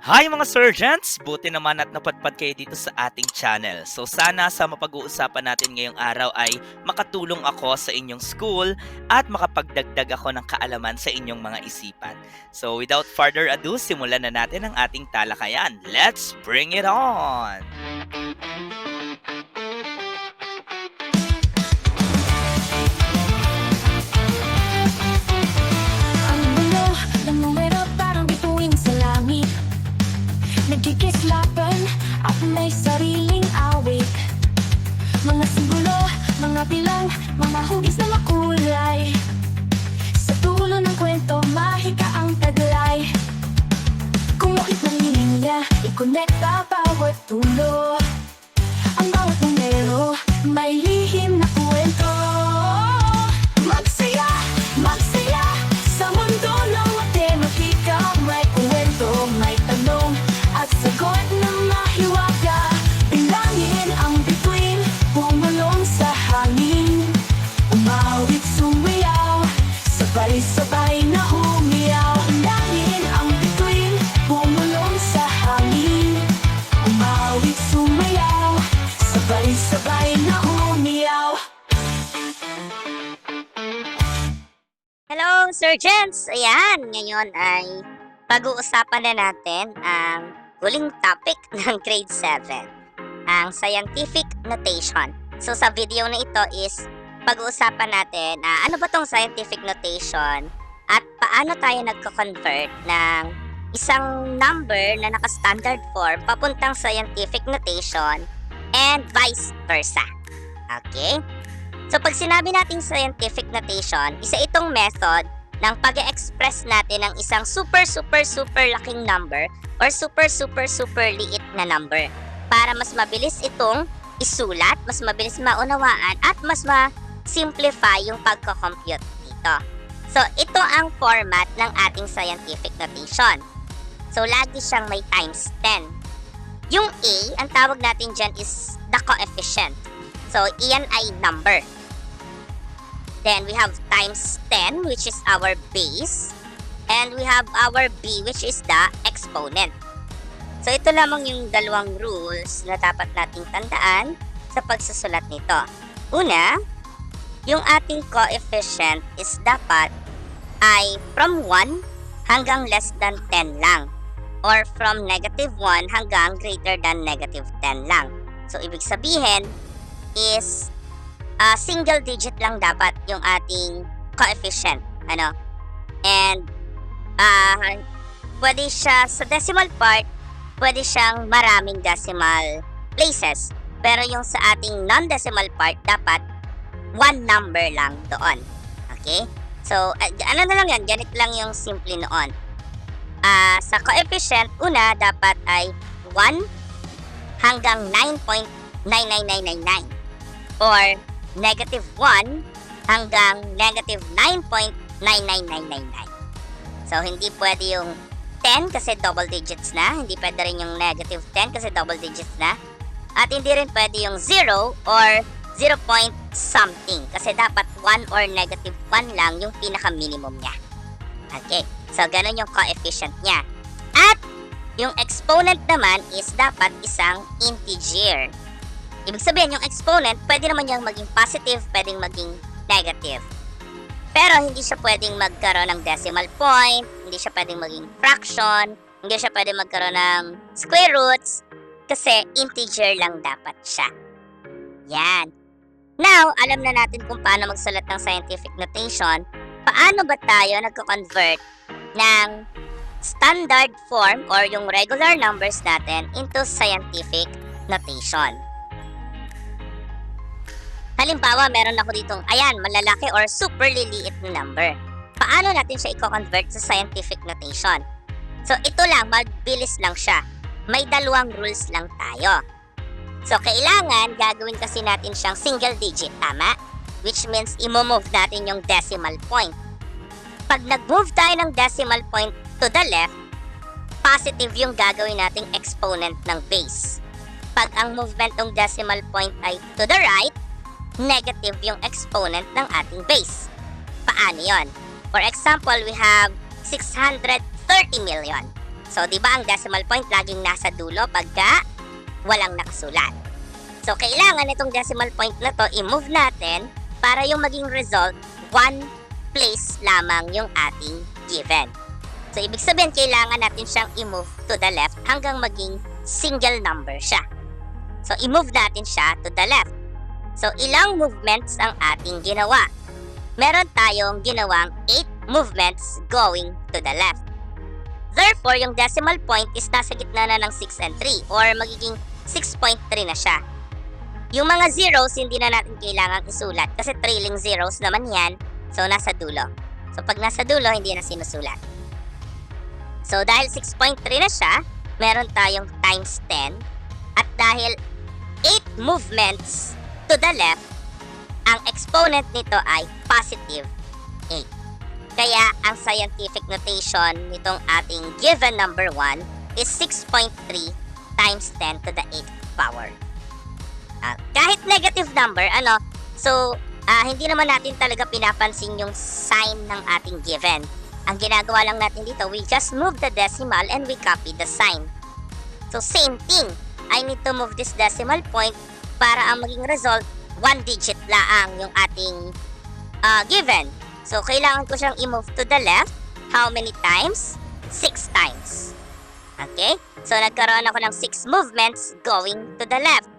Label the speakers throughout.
Speaker 1: Hi mga Serjents! Buti naman at napadpad kayo dito sa ating channel. So sana sa mapag-uusapan natin ngayong araw ay makatulong ako sa inyong school at makapagdagdag ako ng kaalaman sa inyong mga isipan. So without further ado, simulan na natin ang ating talakayan. Let's bring it on!
Speaker 2: Ang mundo ng numero parang bituin sa langit. Nagkikislapan at may sariling awit. Mga simbolo, mga bilang, mga hugis na makulay. Sa dulo ng kwento, mahika ang taglay. Kumukit ng linya, ikonekta bawat dulo. Ang bawat numero, may lihim na kwento. Magsaya, magsaya, sa mundo ng matematika. May kwento, may tanong, at sagot na mahiwaga. Bilangin ang bituin, bumulong sa hangin. Umawit, sumayaw, sabay-sabay na humiyaw. Bilangin ang bituin, bumulong sa hangin. Umawit, sumayaw, sabay-sabay na humiyaw.
Speaker 3: Hello, Serjents! Ayan, ngayon ay pag-uusapan na natin ang huling topic ng grade 7, ang scientific notation. So sa video na ito is pag-uusapan natin ano ba tong scientific notation at paano tayo nagko-convert ng isang number na naka-standard form papuntang scientific notation and vice versa. Okay? So pag sinabi nating scientific notation, isa itong method ng pag-express natin ng isang super laking number or super liit na number para mas mabilis itong isulat, mas mabilis maunawaan at mas ma-simplify yung pagko-compute dito. So ito ang format ng ating scientific notation. So lagi siyang may times 10. Yung A, ang tawag natin dyan is the coefficient. So iyan ay number. Then we have times 10, which is our base. And we have our B, which is the exponent. So ito lamang yung dalawang rules na dapat nating tandaan sa pagsusulat nito. Una, yung ating coefficient is dapat ay from 1 hanggang less than 10 lang. Or from negative 1 hanggang greater than negative 10 lang. So ibig sabihin is single digit lang dapat yung ating coefficient. And pwede siya sa decimal part, pwede siyang maraming decimal places. Pero yung sa ating non-decimal part, dapat one number lang doon. Okay? So, ano na lang yan? Ganit lang yung simple noon. Sa coefficient, una, dapat ay 1 hanggang 9.99999. Or negative 1 hanggang negative 9.99999. So, hindi pwede yung 10 kasi double digits na. Hindi pwede rin yung negative 10 kasi double digits na. At hindi rin pwede yung 0 or 0 point something. Kasi dapat 1 or negative 1 lang yung pinaka-minimum niya. Okay. So, ganun yung coefficient niya. At yung exponent naman is dapat isang integer. Ibig sabihin, yung exponent, pwede naman yung maging positive, pwedeng maging negative. Pero hindi siya pwedeng magkaroon ng decimal point, hindi siya pwedeng maging fraction, hindi siya pwedeng magkaroon ng square roots, kasi integer lang dapat siya. Yan. Now, alam na natin kung paano magsulat ng scientific notation. Paano ba tayo nagko-convert ng standard form or yung regular numbers natin into scientific notation? Halimbawa, meron ako ditong, ayan, malalaki or super liliit na number. Paano natin siya i-convert sa scientific notation? So, ito lang, mabilis lang siya. May dalawang rules lang tayo. So, kailangan, gagawin kasi natin siyang single digit, tama? Which means, i-move natin yung decimal point. Pag nag-move tayo ng decimal point to the left, positive yung gagawin nating exponent ng base. Pag ang movement ng decimal point ay to the right, negative yung exponent ng ating base. Paano yon? For example, we have 630 million. So, di ba ang decimal point laging nasa dulo pagka walang nakasulat. So, kailangan itong decimal point na to i-move natin para yung maging result, one place lamang yung ating given. So, ibig sabihin, kailangan natin siyang i-move to the left hanggang maging single number siya. So, i-move natin siya to the left. So, ilang movements ang ating ginawa? Meron tayong ginawang 8 movements going to the left. Therefore, yung decimal point is nasa gitna na ng 6 and 3 or magiging 6.3 na siya. Yung mga zeros, hindi na natin kailangang isulat kasi trailing zeros naman yan. So, nasa dulo. So, pag nasa dulo, hindi na sinusulat. So, dahil 6.3 na siya, meron tayong times 10. At dahil 8 movements to the left, ang exponent nito ay positive 8. Kaya, ang scientific notation nitong ating given number 1 is 6.3 times 10 to the 8th power. Kahit negative number, hindi naman natin talaga pinapansin yung sign ng ating given. Ang ginagawa lang natin dito, we just move the decimal and we copy the sign. So, same thing. I need to move this decimal point para ang maging result, 1 digit laang yung ating given. So, kailangan ko siyang i-move to the left. How many times? 6 times. Okay? So, nagkaroon ako ng 6 movements going to the left.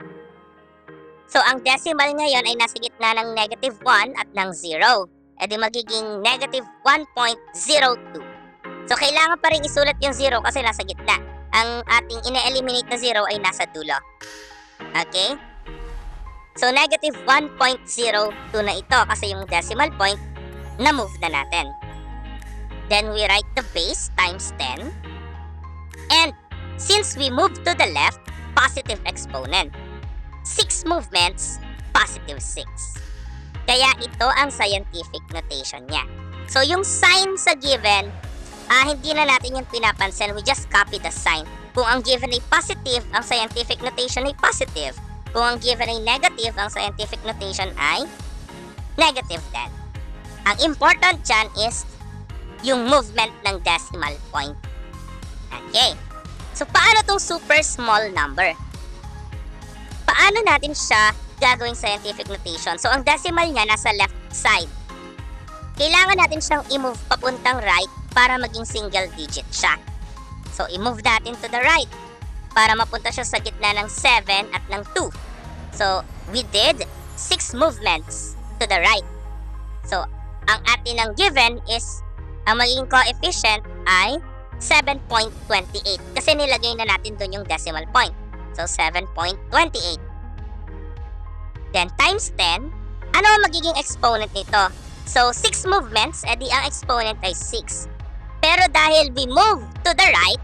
Speaker 3: So, ang decimal ngayon ay nasa gitna ng negative 1 at ng 0. E di magiging negative 1.02. So, kailangan pa rin isulat yung 0 kasi nasa gitna. Ang ating ine-eliminate na 0 ay nasa dulo. Okay? So, negative 1.02 na ito kasi yung decimal point na-move na natin. Then, we write the base times 10. And, since we move to the left, positive exponent. 6 movements, positive 6. Kaya ito ang scientific notation niya. So, yung sign sa given, hindi na natin yung pinapansin. We just copy the sign. Kung ang given ay positive, ang scientific notation ay positive. Kung ang given ay negative, ang scientific notation ay negative din. Ang important dyan is yung movement ng decimal point. Okay. So, paano tong super small number? Paano natin siya gagawing scientific notation? So, ang decimal niya nasa left side. Kailangan natin siyang i-move papuntang right para maging single digit siya. So, i-move natin to the right para mapunta siya sa gitna ng 7 at ng 2. So, we did 6 movements to the right. So, ang atin ang given is, ang magiging coefficient ay 7.28 kasi nilagay na natin dun yung decimal point. So, 7.28. Then, times 10. Ano ang magiging exponent nito? So, 6 movements, edi ang exponent ay 6. Pero dahil we move to the right,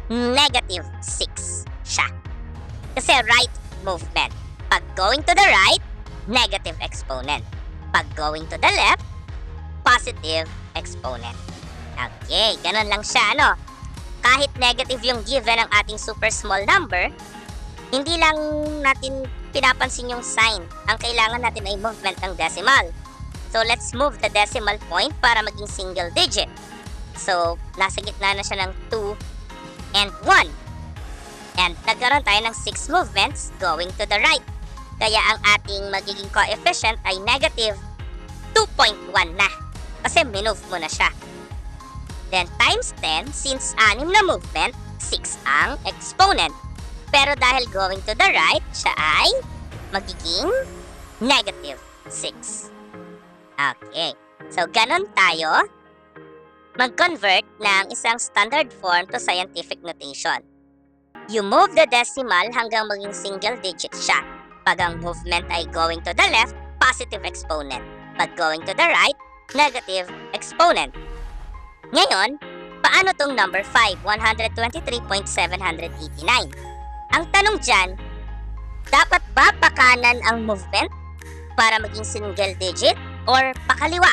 Speaker 3: negative 6 siya. Kasi right movement. Pag going to the right, negative exponent. Pag going to the left, positive exponent. Okay, ganun lang siya, ano? Kahit negative yung given ng ating super small number, hindi lang natin pinapansin yung sign. Ang kailangan natin ay movement ng decimal. So, let's move the decimal point para maging single digit. So, nasa gitna na siya ng 2 and 1. And nagkaroon tayo ng 6 movements going to the right. Kaya ang ating magiging coefficient ay negative 2.1 na. Kasi minove mo na siya. Then, times 10, since 6 na movement, 6 ang exponent. Pero dahil going to the right, siya ay magiging negative 6. Okay. So, ganun tayo mag-convert ng isang standard form to scientific notation. You move the decimal hanggang maging single digit siya. Pag ang movement ay going to the left, positive exponent. Pag going to the right, negative exponent. Ngayon, paano tong number 5, 123.789? Ang tanong dyan, dapat ba pakanan ang movement para maging single digit or pakaliwa?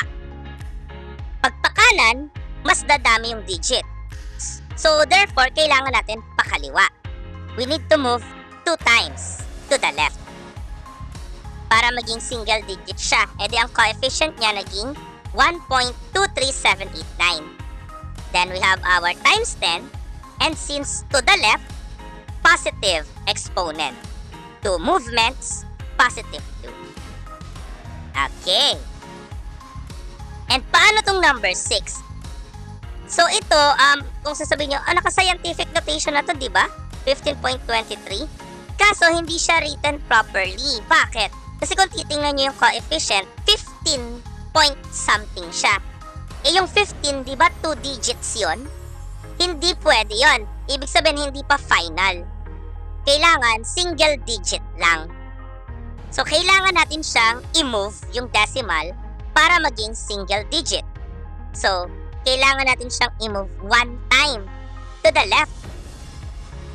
Speaker 3: Pag pakanan, mas dadami yung digit. So, therefore, kailangan natin pakaliwa. We need to move 2 times to the left para maging single digit siya. E di ang coefficient niya naging 1.23789. Then we have our times 10 And since to the left, positive exponent. 2 movements, positive 2. Okay. And paano tong number 6? So ito, kung sasabihin nyo, naka-scientific notation na to, di ba? 15.23. Kaso, hindi siya written properly. Bakit? Kasi kung titingnan nyo yung coefficient, 15 point something siya. Eh yung 15, di ba 2 digits yon? Hindi pwede yon. Ibig sabihin, hindi pa final. Kailangan single digit lang. So, kailangan natin siyang i-move yung decimal para maging single digit. So, kailangan natin siyang i-move 1 time to the left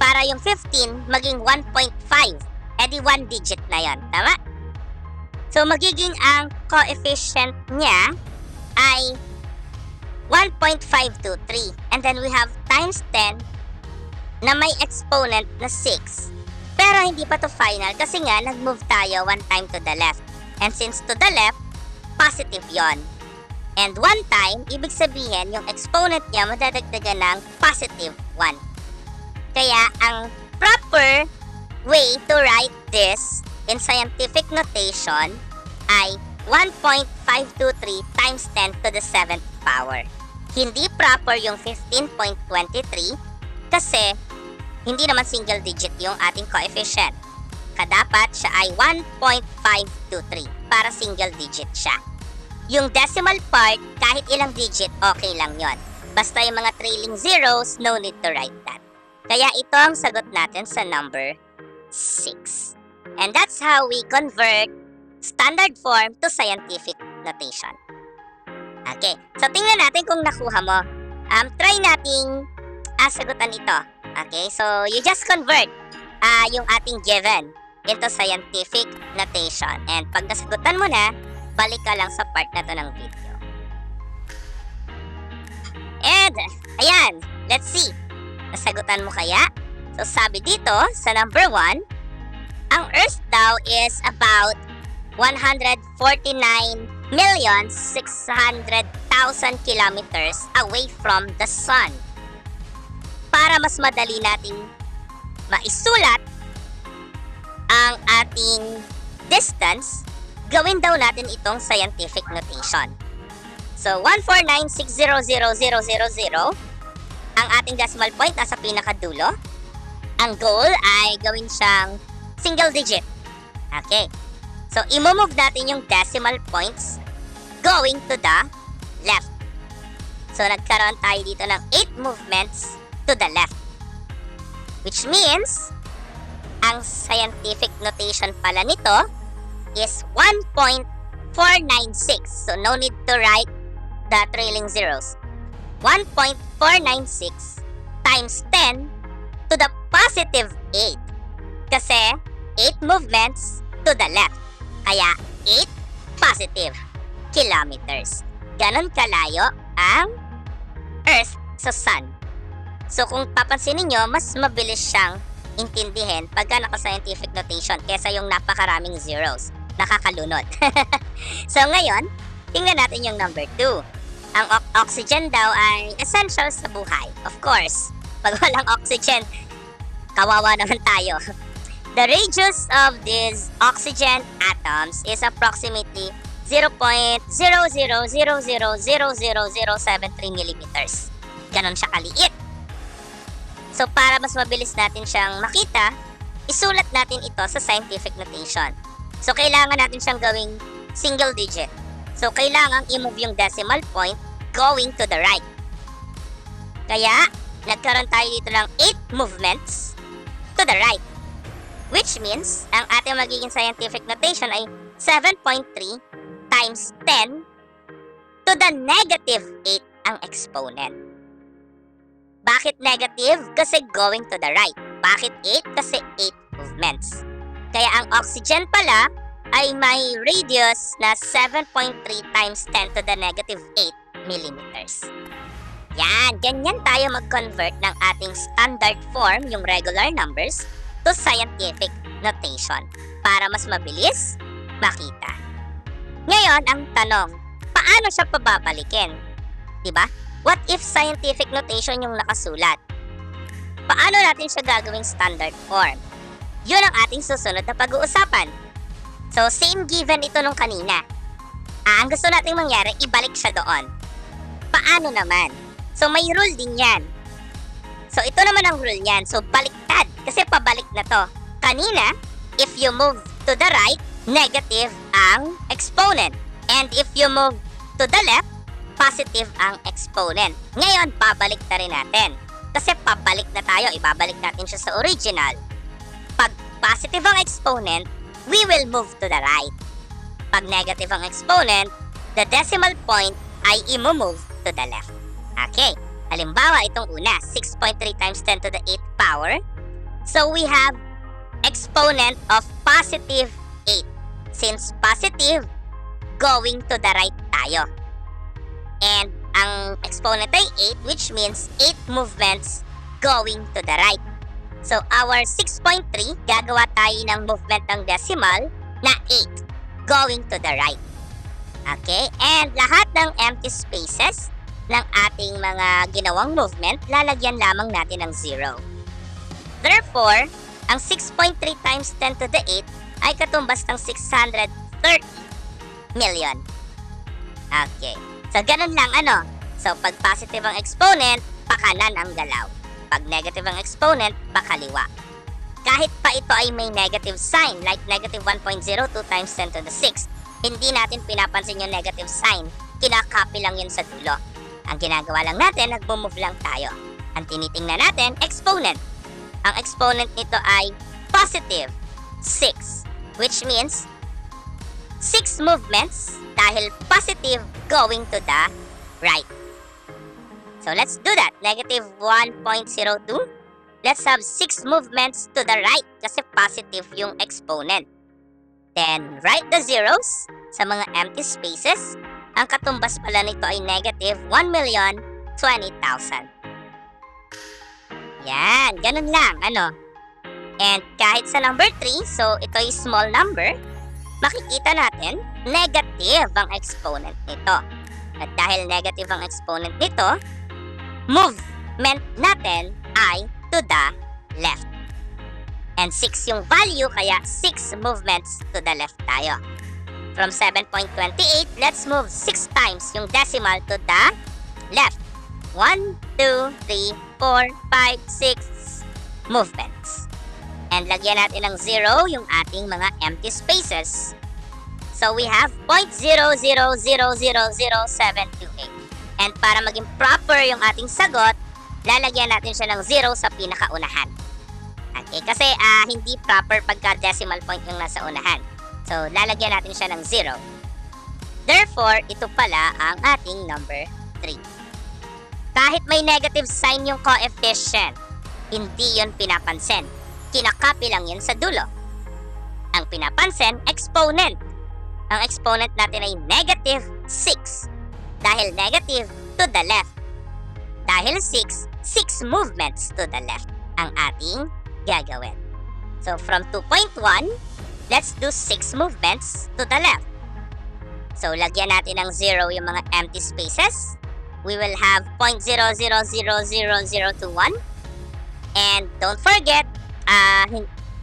Speaker 3: para yung 15 maging 1.5. E di 1 digit na yon. Tama? So, magiging ang coefficient niya ay 1.523. And then we have times 10 na may exponent na 6. Pero hindi pa to final kasi nga nag-move tayo 1 time to the left. And since to the left, positive yon. And 1 time, ibig sabihin yung exponent niya madadagdagan ng positive 1. Kaya ang proper way to write this in scientific notation ay 1.523 times 10 to the 7th power. Hindi proper yung 15.23 kasi hindi naman single digit yung ating coefficient. Kadapat siya ay 1.523 para single digit siya. Yung decimal part, kahit ilang digit, okay lang yon. Basta yung mga trailing zeros, no need to write that. Kaya ito ang sagot natin sa number 6. And that's how we convert standard form to scientific notation. Okay, so tingnan natin kung nakuha mo. Try nating sagutan ito. Okay, so you just convert yung ating given into scientific notation. And pag nasagutan mo na, balik ka lang sa part na to ng video. And, ayan, let's see. Nasagutan mo kaya? So sabi dito, sa number 1, ang Earth daw is about 149,600,000 kilometers away from the Sun. Para mas madali nating maisulat ang ating distance, gawin daw natin itong scientific notation. So, 149,600,000, ang ating decimal point nasa pinakadulo. Ang goal ay gawin siyang single digit. Okay. So, i-move natin yung decimal points going to the left. So, nagkaroon tayo dito ng 8 movements to the left. Which means, ang scientific notation pala nito is 1.496. So, no need to write the trailing zeros. 1.496 times 10 to the positive 8. Kasi, 8 movements to the left. Kaya, 8 positive kilometers. Ganon kalayo ang Earth sa Sun. So, kung papansinin nyo, mas mabilis siyang intindihin pagka naka-scientific notation kesa yung napakaraming zeros. Nakakalunod. So, ngayon, tingnan natin yung number 2. Ang oxygen daw ay essential sa buhay. Of course, pag walang oxygen, kawawa naman tayo. The radius of these oxygen atoms is approximately 0.00000073 millimeters. Ganon siya kaliit. So, para mas mabilis natin siyang makita, isulat natin ito sa scientific notation. So, kailangan natin siyang gawing single digit. So, kailangan i-move yung decimal point going to the right. Kaya, nagkaroon tayo dito ng 8 movements to the right. Which means, ang ating magiging scientific notation ay 7.3 times 10 to the negative 8 ang exponent. Bakit negative? Kasi going to the right. Bakit 8? Kasi 8 movements. Kaya ang oxygen pala ay may radius na 7.3 times 10 to the negative 8 millimeters. Yan, ganyan tayo mag-convert ng ating standard form, yung regular numbers, to scientific notation para mas mabilis makita. Ngayon, ang tanong, paano siya pababalikin? Diba? What if scientific notation yung nakasulat? Paano natin siya gagawing standard form? Yun ang ating susunod na pag-uusapan. So, same given ito nung kanina. Ang gusto nating mangyari, ibalik siya doon. Paano naman? So, may rule din yan. So, ito naman ang rule niyan. So, baliktad. Kasi pabalik na to. Kanina, if you move to the right, negative ang exponent. And if you move to the left, positive ang exponent. Ngayon, babalik na rin natin. Kasi pabalik na tayo, ibabalik natin siya sa original. Pag positive ang exponent, we will move to the right. Pag negative ang exponent, the decimal point ay i-move to the left. Okay, halimbawa itong una, 6.3 times 10 to the 8th power. So we have exponent of positive 8. Since positive, going to the right tayo. And ang exponent ay 8, which means 8 movements going to the right. So our 6.3, gagawa tayo ng movement ng decimal na 8 going to the right. Okay? And lahat ng empty spaces ng ating mga ginawang movement, lalagyan lamang natin ng 0. Therefore, ang 6.3 times 10 to the 8 ay katumbas ng 630 million. Okay. So, ganun lang ano. So, pag positive ang exponent, pakanan ang galaw. Pag negative ang exponent, pakaliwa. Kahit pa ito ay may negative sign, like negative 1.02 times 10 to the 6, hindi natin pinapansin yung negative sign. Kinakopy lang yun sa dulo. Ang ginagawa lang natin, nagbo-move lang tayo. Ang tinitingnan natin, exponent. Ang exponent nito ay positive 6, which means 6 movements dahil positive going to the right. So let's do that. Negative 1.02. Let's have 6 movements to the right kasi positive yung exponent. Then write the zeros sa mga empty spaces. Ang katumbas pala nito ay negative 1,020,000. Yan, ganun lang, ano. And kahit sa number 3, so ito ay small number, makikita natin, negative ang exponent nito. At dahil negative ang exponent nito, movement natin ay to the left. And 6 yung value, kaya 6 movements to the left tayo. From 7.28, let's move 6 times yung decimal to the left. 1, 2, 3, 4, 5, 6 movements. And lagyan natin ng 0 yung ating mga empty spaces. So we have 0.00000728. And para maging proper yung ating sagot, lalagyan natin siya ng 0 sa pinakaunahan. Okay, kasi hindi proper pagka decimal point yung nasa unahan. So lalagyan natin siya ng 0. Therefore, ito pala ang ating number 3. Kahit may negative sign yung coefficient, hindi yun pinapansin. Kinakopy lang yun sa dulo. Ang pinapansin, exponent. Ang exponent natin ay negative 6. Dahil negative to the left. Dahil 6, 6 movements to the left ang ating gagawin. So from 2.1, let's do 6 movements to the left. So lagyan natin ng 0 yung mga empty spaces. We will have 0.000001. And don't forget,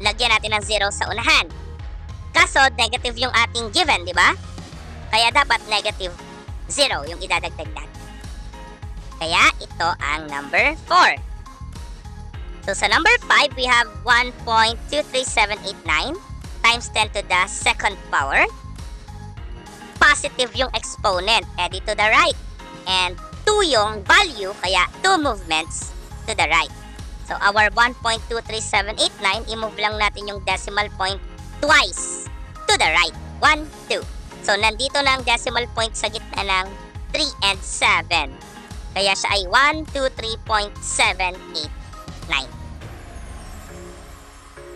Speaker 3: lagyan natin ng 0 sa unahan. Kaso, negative yung ating given, di ba? Kaya dapat negative 0 yung idadagdag natin. Kaya ito ang number 4. So sa number 5, we have 1.23789 times 10 to the second power. Positive yung exponent, edi to the right. And 2 yung value, kaya 2 movements to the right. So our 1.23789, i-move lang natin yung decimal point twice to the right. 1, 2. So nandito na ang decimal point sa gitna ng 3 and 7. Kaya siya ay 123.789.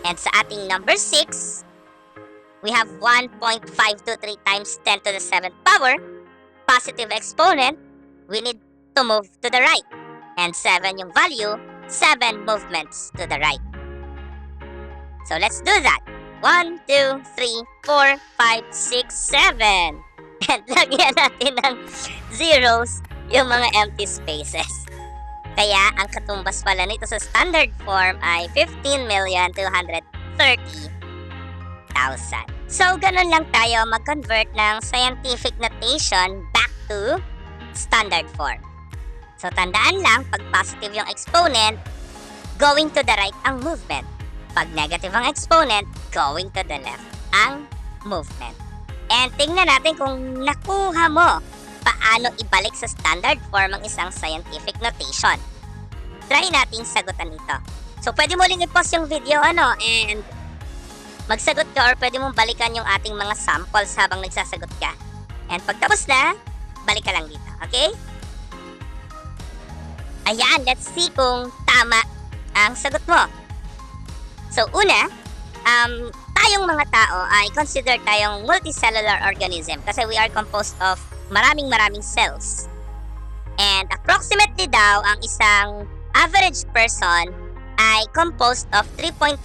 Speaker 3: And sa ating number 6, we have 1.523 times 10 to the 7th power. Positive exponent, we need to move to the right. And 7 yung value, 7 movements to the right. So let's do that. 1, 2, 3, 4, 5, 6, 7. And lagyan natin ng zeros yung mga empty spaces. Kaya ang katumbas pala nito sa standard form ay 15,230,000. So, ganun lang tayo mag-convert ng scientific notation back to standard form. So, tandaan lang, pag positive yung exponent, going to the right ang movement. Pag negative ang exponent, going to the left ang movement. And tingnan natin kung nakuha mo paano ibalik sa standard form ang isang scientific notation. Try nating sagutan ito. So, pwede mo uling i-pause yung video, and magsagot ka, or pwede mong balikan yung ating mga samples habang nagsasagot ka. And pagtapos na, balik ka lang dito, okay? Ayan, let's see kung tama ang sagot mo. So, una, tayong mga tao ay consider tayong multicellular organism kasi we are composed of maraming cells. And approximately daw, ang isang average person ay composed of 3.5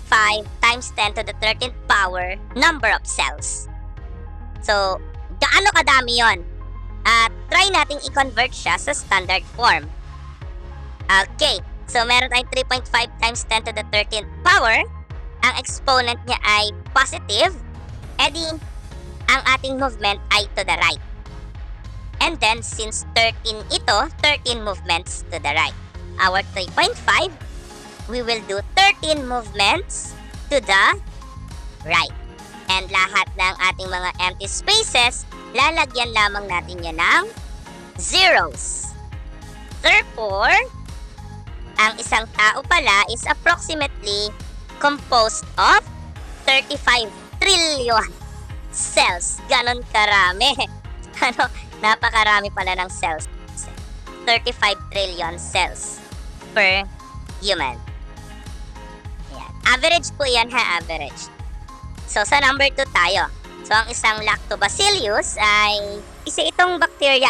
Speaker 3: times 10 to the 13th power number of cells. So, gaano kadami yon? At try nating i-convert siya sa standard form. Okay, so meron tayong 3.5 times 10 to the 13th power. Ang exponent niya ay positive. Edi, ang ating movement ay to the right. And then, since 13 ito, 13 movements to the right. Our 3.5, we will do 13 movements to the right. And lahat ng ating mga empty spaces, lalagyan lamang natin yan ng zeros. Therefore, ang isang tao pala is approximately composed of 35 trillion cells. Ganon karami. Napakarami pala ng cells. 35 trillion cells per human. Ayan. Average po yan ha, average. So, sa number 2 tayo. So, ang isang lactobacillus ay isa itong bacteria,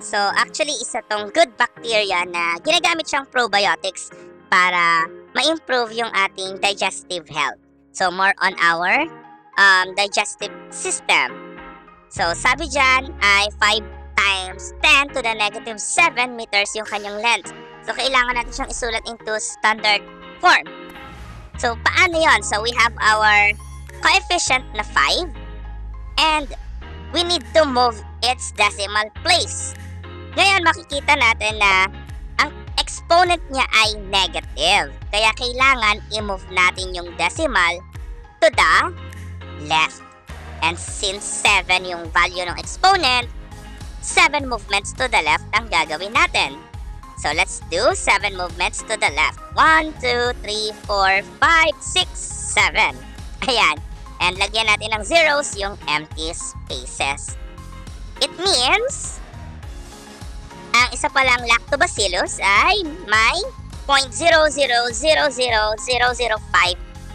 Speaker 3: So, actually, isa tong good bacteria na ginagamit siyang probiotics para ma-improve yung ating digestive health. So, more on our digestive system. So, sabi dyan ay 5 times 10 to the negative 7 meters yung kanyang length. So, kailangan natin siyang isulat into standard form. So, paano yon? So, we have our coefficient na 5 and we need to move its decimal place. Ngayon, makikita natin na ang exponent niya ay negative. Kaya kailangan i-move natin yung decimal to the left. And since 7 yung value ng exponent, 7 movements to the left ang gagawin natin. So, let's do 7 movements to the left. 1, 2, 3, 4, 5, 6, 7. Ayan. And lagyan natin ng zeros yung empty spaces. It means, ang isa palang lactobacillus ay may 0.0000005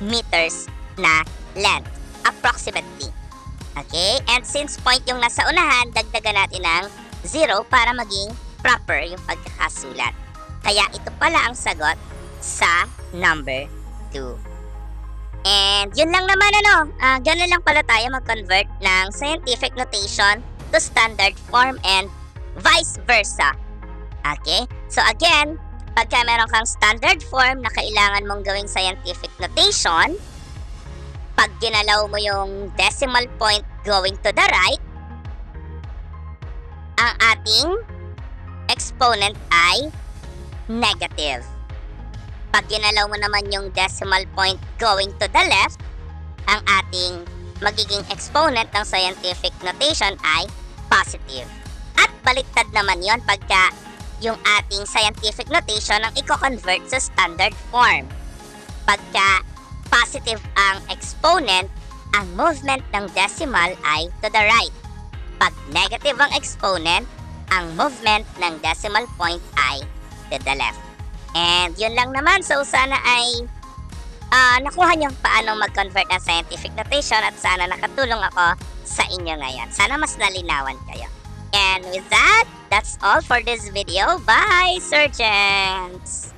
Speaker 3: meters na length. Approximately. Okay? And since point yung nasa unahan, dagdagan natin ng 0 para maging proper yung pagkakasulat. Kaya ito pala ang sagot sa number 2. And yun lang naman ganun lang pala tayo mag-convert ng scientific notation to standard form and vice versa. Okay? So again, pagka meron kang standard form na kailangan mong gawing scientific notation, pag ginalaw mo yung decimal point going to the right, ang ating exponent ay negative. Pag ginalaw mo naman yung decimal point going to the left, ang ating magiging exponent ng scientific notation ay positive. At baliktad naman yon pagka yung ating scientific notation ang i-convert sa standard form. Pagka positive ang exponent, ang movement ng decimal ay to the right. Pag negative ang exponent, ang movement ng decimal point ay to the left. And yun lang naman. So sana ay nakuha niyo paano mag-convert ng scientific notation at sana nakatulong ako sa inyo ngayon. Sana mas nalinawan kayo. And with that, that's all for this video. Bye, Serjents!